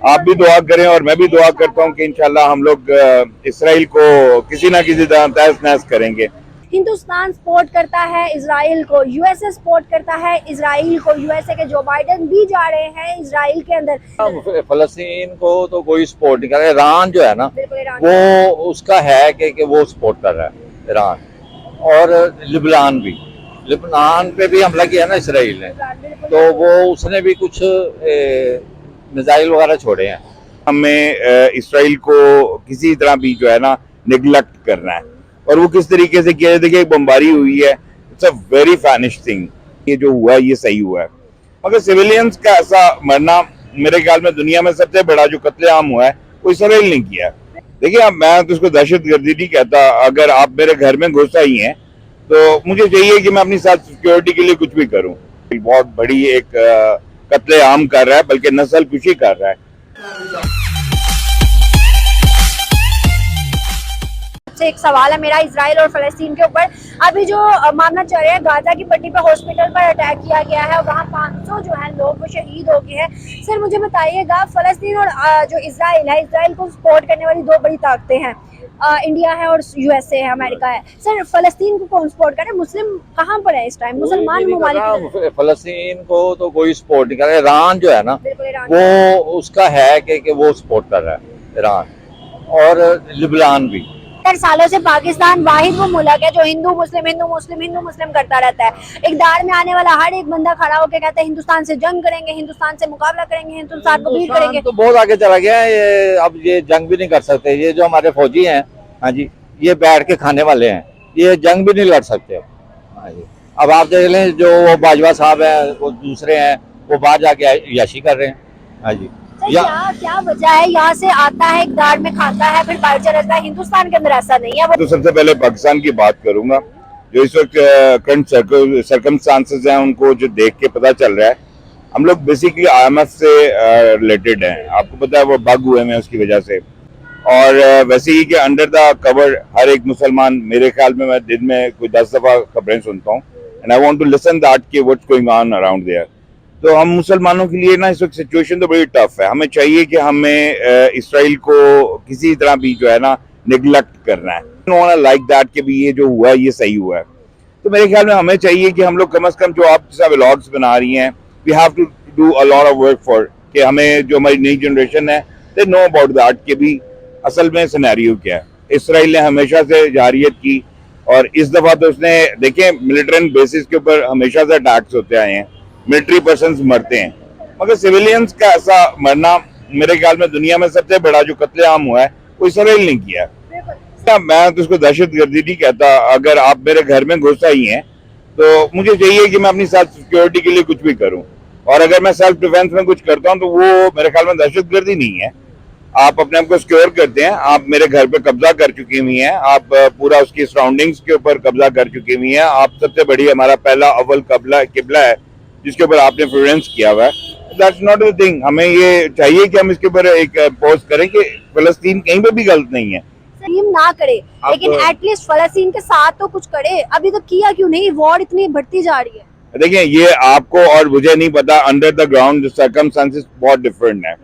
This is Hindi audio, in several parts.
आप भी दुआ करें और मैं भी दुआ करता हूं कि इंशाल्लाह हम लोग इसराइल को किसी ना किसी तरह तहस नहस करेंगे। हिंदुस्तान सपोर्ट करता है इसराइल को, यूएसए सपोर्ट करता है इसराइल को, यूएसए के जो बाइडेन भी जा रहे हैं इसराइल के अंदर। फलस्तीन को तो कोई सपोर्ट नहीं कर रहा। ईरान जो है ना, बिल्कुल ईरान वो उसका है कि वो सपोर्ट कर रहा है ईरान, और लिबनान पे भी हमला किया ना इसराइल ने, तो वो उसने भी कुछ मिसाइल वगैरह छोड़े हैं। हमें इसराइल को किसी तरह भी जो है ना निगलेक्ट करना है, और वो किस तरीके से किया है। देखिए बमबारी हुई है, इट्स अ वेरी फैनिश थिंग। ये जो हुआ है ये सही हुआ है, मगर सिविलियंस का ऐसा मरना मेरे ख्याल में दुनिया में सबसे बड़ा जो कत्लेआम हुआ है वो इसराइल ने किया। देखिए अब मैं तो उसको दहशतगर्दी नहीं कहता। अगर आप मेरे घर में घुस आई हैं तो मुझे चाहिए कि मैं अपनी सेल्फ सिक्योरिटी के लिए कुछ भी करूं। बहुत बड़ी एक कत्लेआम कर रहा है, बल्कि नस्ल कुशी कर रहा है। एक सवाल है मेरा इजराइल और फलस्तीन के ऊपर। अभी जो मामला चल रहा है, गाजा की पट्टी पे हॉस्पिटल पर अटैक किया गया है, वहाँ 500 जो है लोग वो शहीद हो गए हैं। सर मुझे बताइएगा, फलस्तीन और जो इजराइल है, इजराइल को सपोर्ट करने वाली दो बड़ी ताकतें हैं, इंडिया है और यूएसए है, अमेरिका है। सर फलस्तीन को कौन सपोर्ट करे? मुस्लिम कहाँ पर है इस टाइम? मुसलमान ममालिक। फलस्तीन को तो कोई सपोर्ट नहीं कर रहा। ईरान जो है ना, वो उसका है कि वो सपोर्ट कर रहा है ईरान, और लिबनान भी। सालों से पाकिस्तान वाहिद वो मुल्क है जो हिंदू मुस्लिम करता रहता है। इकदार में आने वाला हर एक बंदा खड़ा होकर कहता है हिंदुस्तान से जंग करेंगे, हिंदुस्तान से मुकाबला करेंगे, हिंदुस्तान को बीट करेंगे। तो बहुत आगे चला गया है ये। अब ये जंग भी नहीं कर सकते। ये जो हमारे फौजी हैं, हाँ जी, ये बैठ के खाने वाले हैं, ये जंग भी नहीं लड़ सकते। हाँ जी, अब आप देख लें जो वो बाजवा साहब हैं, वो दूसरे हैं, वो बाहर जाके याशी कर रहे हैं। हाँ जी, क्या वजह है? यहाँ से आता है, इकदार में खाता है, फिर बाहर चला जाता है। हिंदुस्तान के अंदर ऐसा नहीं है। वो तो सबसे पहले पाकिस्तान की बात करूंगा। जो इस वक्त करंट सर्कमस्टांसेस हैं उनको जो देख के पता चल रहा है, हम लोग बेसिकली IMF से रिलेटेड हैं। आपको पता है वो बग हुए हैं उसकी वजह से। और वैसे ही कि अंडर द कवर हर एक मुसलमान, मेरे ख्याल में मैं दिन में कोई 10 दफा खबरें सुनता हूँ, and I want to listen that कि what's going on around there. तो हम मुसलमानों के लिए ना इस वक्त सिचुएशन तो बड़ी टफ है। हमें चाहिए कि हमें इसराइल को किसी तरह भी जो है ना निगलेक्ट करना है। लाइक दैट कि भी ये जो हुआ है ये सही हुआ है। तो मेरे ख्याल में हमें चाहिए कि हम लोग कम से कम जो आप जैसा व्लॉग्स बना रही हैं, we have to do a lot of work for कि हमें जो हमारी नई जनरेशन है दे नो अबाउट दैट कि भी असल में सिनेरियो क्या है। इसराइल ने हमेशा से जारियत की, और इस दफा तो उसने देखें मिलिटेंट बेसिस के ऊपर हमेशा से अटैक्स होते आए हैं, मिलिट्री पर्सन्स मरते हैं, मगर सिविलियंस का ऐसा मरना मेरे ख्याल में दुनिया में सबसे बड़ा जो कत्लेआम हुआ है वो इसराइल ने किया। मैं तो उसको दहशतगर्दी नहीं कहता। अगर आप मेरे घर में घुस आई हैं तो मुझे चाहिए कि मैं अपनी सेल्फ सिक्योरिटी के लिए कुछ भी करूं, और अगर मैं सेल्फ डिफेंस में कुछ करता हूं तो वो मेरे ख्याल में दहशतगर्दी नहीं है। आप अपने आप को सिक्योर करते हैं। आप मेरे घर पे कब्जा कर चुकी हुई हैं, आप पूरा उसकी सराउंडिंग्स के ऊपर कब्जा कर चुकी हुई हैं। आप सबसे बड़ी हमारा पहला अव्वल किबला है जिसके ऊपर आपने फ्लोरेंस किया हुआ है। That's not a thing. हमें ये चाहिए कि हम इसके ऊपर एक पोस्ट करें कि फलस्तीन कहीं पे भी गलत नहीं है, ना करे, लेकिन एटलीस्ट फलस्तीन के साथ तो कुछ करे। अभी तो किया क्यों नहीं? वॉर इतनी बढ़ती जा रही है। देखिए ये आपको और मुझे नहीं पता, अंडर द ग्राउंड सर्कमस्टेंसेस बहुत डिफरेंट है।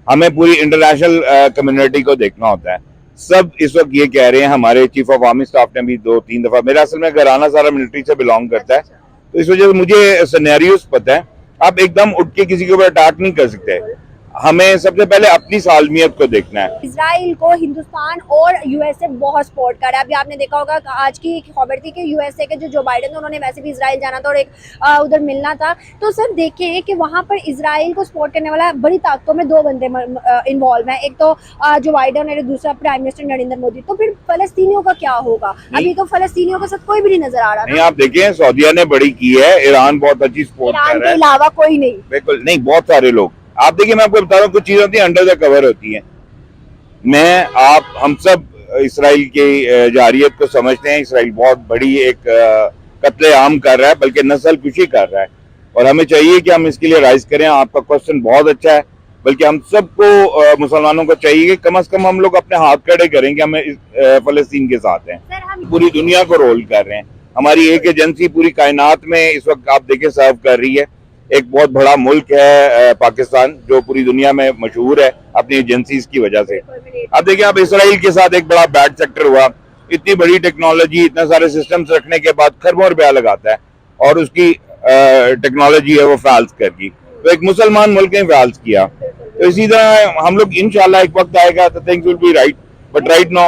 हमें पूरी इंटरनेशनल कम्युनिटी को देखना होता है। सब इस वक्त ये कह रहे हैं, हमारे चीफ ऑफ आर्मी स्टाफ ने भी 2-3 दफा, मेरा असल में घराना सारा मिलिट्री से बिलोंग करता है, तो इस वजह से मुझे सिनेरियोस पता है। आप एकदम उठ के किसी के ऊपर अटैक नहीं कर सकते। हमें सबसे पहले अपनी सालमियत को देखना है। इजराइल को हिंदुस्तान और यूएसए बहुत सपोर्ट कर रहा है। अभी आपने देखा होगा आज की खबर थी कि यूएसए के जो बाइडेन, उन्होंने वैसे भी इजराइल जाना था और एक उधर मिलना था। तो सर देखें कि वहां पर इजराइल को सपोर्ट करने वाला बड़ी ताकतों में दो बंदे इन्वॉल्व हैं, एक तो जो बाइडेन और दूसरा प्राइम मिनिस्टर नरेंद्र मोदी। तो फिर फलस्तीनियों का क्या होगा? अभी तो फलस्तीनियों के साथ कोई भी नहीं नजर आ रहा। नहीं, आप देखें सऊदीया ने बड़ी की है, ईरान बहुत अच्छी सपोर्ट कर रहा है, ईरान के अलावा कोई नहीं। बिल्कुल नहीं, बहुत सारे लोग। आप देखिए मैं आपको बता रहा हूँ, कुछ चीजें होती हैं अंडर द कवर होती हैं। मैं आप हम सब इसराइल की जारियत को समझते हैं। इसराइल बहुत बड़ी एक कत्लेआम कर रहा है, बल्कि नस्ल कुशी कर रहा है, और हमें चाहिए कि हम इसके लिए राइज करें। आपका क्वेश्चन बहुत अच्छा है, बल्कि हम सबको मुसलमानों को चाहिए कि कम से कम हम लोग अपने हाथ खड़े करेंगे, हमें फलस्तीन के साथ हैं। पूरी दुनिया को रोल कर रहे हैं। हमारी एक एजेंसी पूरी कायनात में इस वक्त आप देखें सर्व कर रही है। एक बहुत बड़ा मुल्क है पाकिस्तान, जो पूरी दुनिया में मशहूर है। अपनी एजेंसीज की वजह से। अब देखिए, अब इसराइल के साथ एक बड़ा बैड सेक्टर हुआ, इतनी बड़ी टेक्नोलॉजी, इतने सारे सिस्टम्स रखने के बाद खरबों रुपया लगाता है और उसकी टेक्नोलॉजी है वो फैल्स कर दी, तो एक मुसलमान मुल्क ने फैल्स किया। तो इसी तरह हम लोग इंशाल्लाह एक वक्त आएगा तो things will be right, but right now